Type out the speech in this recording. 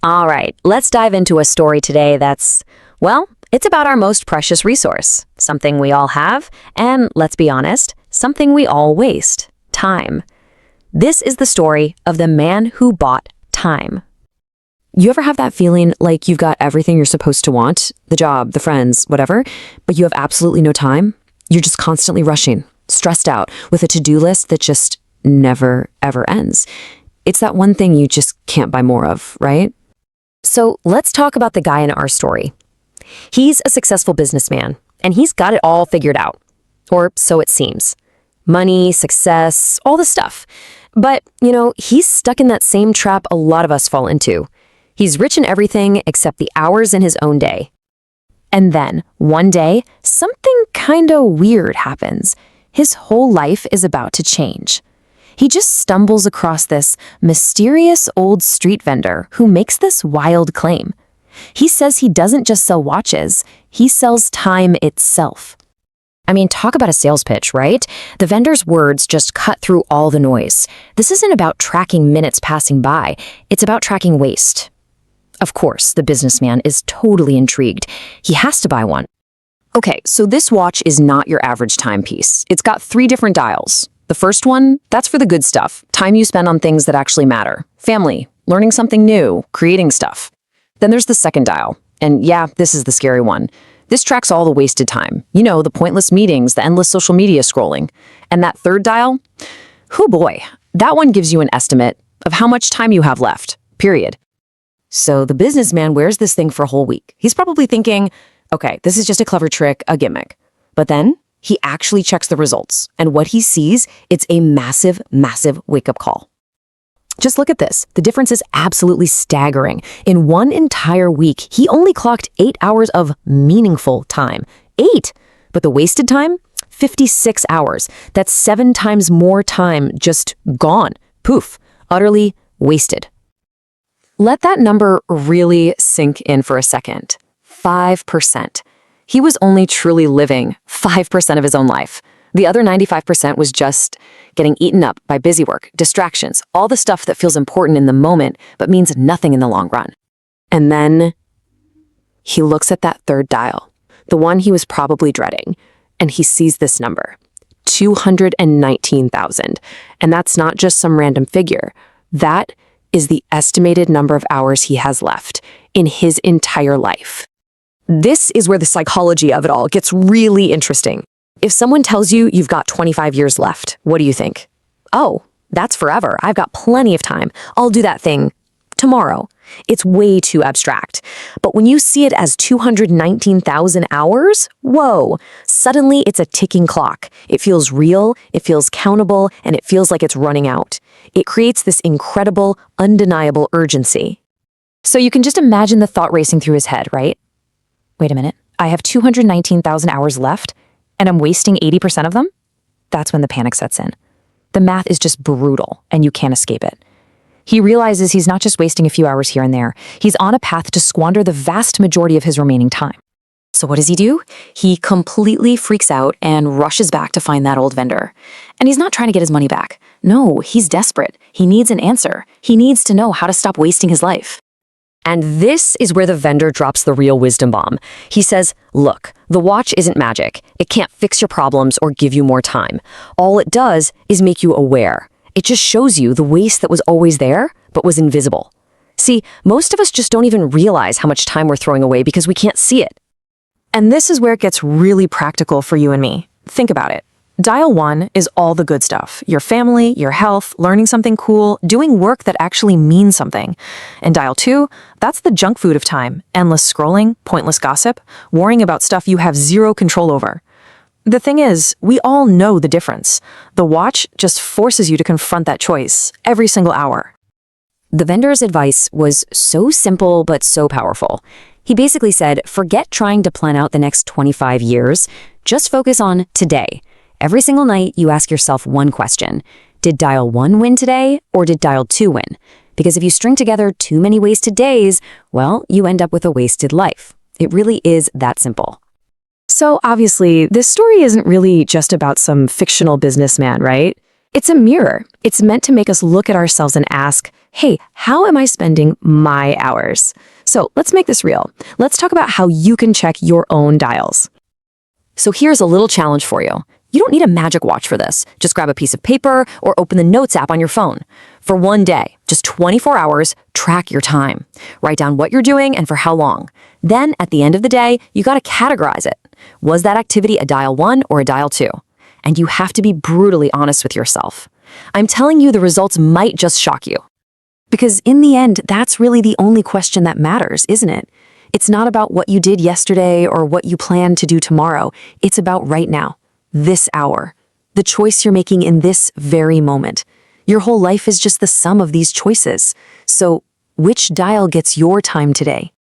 All right, let's dive into a story today that's, well, it's about our most precious resource, something we all have, and let's be honest, something we all waste, time. This is the story of the man who bought time. You ever have that feeling like you've got everything you're supposed to want, the job, the friends, whatever, but you have absolutely no time? You're just constantly rushing, stressed out, with a to-do list that just never, ever ends. It's that one thing you just can't buy more of, right? So let's talk about the guy in our story. He's a successful businessman, and he's got it all figured out. Or so it seems. Money, success, all the stuff. But, he's stuck in that same trap a lot of us fall into. He's rich in everything except the hours in his own day. And then, one day, something kinda weird happens. His whole life is about to change. He just stumbles across this mysterious old street vendor who makes this wild claim. He says he doesn't just sell watches, he sells time itself. I mean, talk about a sales pitch, right? The vendor's words just cut through all the noise. This isn't about tracking minutes passing by, it's about tracking waste. Of course, the businessman is totally intrigued. He has to buy one. Okay, so this watch is not your average timepiece. It's got 3 different dials. The first one, that's for the good stuff, time you spend on things that actually matter. Family, learning something new, creating stuff. Then there's the second dial, and yeah, this is the scary one. This tracks all the wasted time. The pointless meetings, the endless social media scrolling. And that third dial? Oh boy, that one gives you an estimate of how much time you have left, period. So the businessman wears this thing for a whole week. He's probably thinking, okay, this is just a clever trick, a gimmick. But then he actually checks the results, and what he sees, it's a massive, massive wake-up call. Just look at this. The difference is absolutely staggering. In one entire week, he only clocked 8 hours of meaningful time. 8! But the wasted time? 56 hours. That's 7 times more time just gone. Poof. Utterly wasted. Let that number really sink in for a second. 5%. He was only truly living 5% of his own life. The other 95% was just getting eaten up by busy work, distractions, all the stuff that feels important in the moment but means nothing in the long run. And then he looks at that third dial, the one he was probably dreading, and he sees this number, 219,000. And that's not just some random figure. That is the estimated number of hours he has left in his entire life. This is where the psychology of it all gets really interesting. If someone tells you you've got 25 years left, what do you think? Oh, that's forever. I've got plenty of time. I'll do that thing tomorrow. It's way too abstract. But when you see it as 219,000 hours, whoa, suddenly it's a ticking clock. It feels real, it feels countable, and it feels like it's running out. It creates this incredible, undeniable urgency. So you can just imagine the thought racing through his head, right? Wait a minute, I have 219,000 hours left, and I'm wasting 80% of them? That's when the panic sets in. The math is just brutal, and you can't escape it. He realizes he's not just wasting a few hours here and there. He's on a path to squander the vast majority of his remaining time. So what does he do? He completely freaks out and rushes back to find that old vendor. And he's not trying to get his money back. No, he's desperate. He needs an answer. He needs to know how to stop wasting his life. And this is where the vendor drops the real wisdom bomb. He says, look, the watch isn't magic. It can't fix your problems or give you more time. All it does is make you aware. It just shows you the waste that was always there, but was invisible. See, most of us just don't even realize how much time we're throwing away because we can't see it. And this is where it gets really practical for you and me. Think about it. Dial 1 is all the good stuff. Your family, your health, learning something cool, doing work that actually means something. And dial 2, that's the junk food of time. Endless scrolling, pointless gossip, worrying about stuff you have zero control over. The thing is, we all know the difference. The watch just forces you to confront that choice every single hour. The vendor's advice was so simple but so powerful. He basically said, forget trying to plan out the next 25 years. Just focus on today. Every single night, you ask yourself one question. Did dial 1 win today, or did dial 2 win? Because if you string together too many wasted days, well, you end up with a wasted life. It really is that simple. So obviously, this story isn't really just about some fictional businessman, right? It's a mirror. It's meant to make us look at ourselves and ask, hey, how am I spending my hours? So let's make this real. Let's talk about how you can check your own dials. So here's a little challenge for you. You don't need a magic watch for this. Just grab a piece of paper or open the Notes app on your phone. For one day, just 24 hours, track your time. Write down what you're doing and for how long. Then, at the end of the day, you gotta categorize it. Was that activity a dial 1 or a dial 2? And you have to be brutally honest with yourself. I'm telling you, the results might just shock you. Because in the end, that's really the only question that matters, isn't it? It's not about what you did yesterday or what you plan to do tomorrow. It's about right now. This hour, the choice you're making in this very moment. Your whole life is just the sum of these choices. So, which dial gets your time today?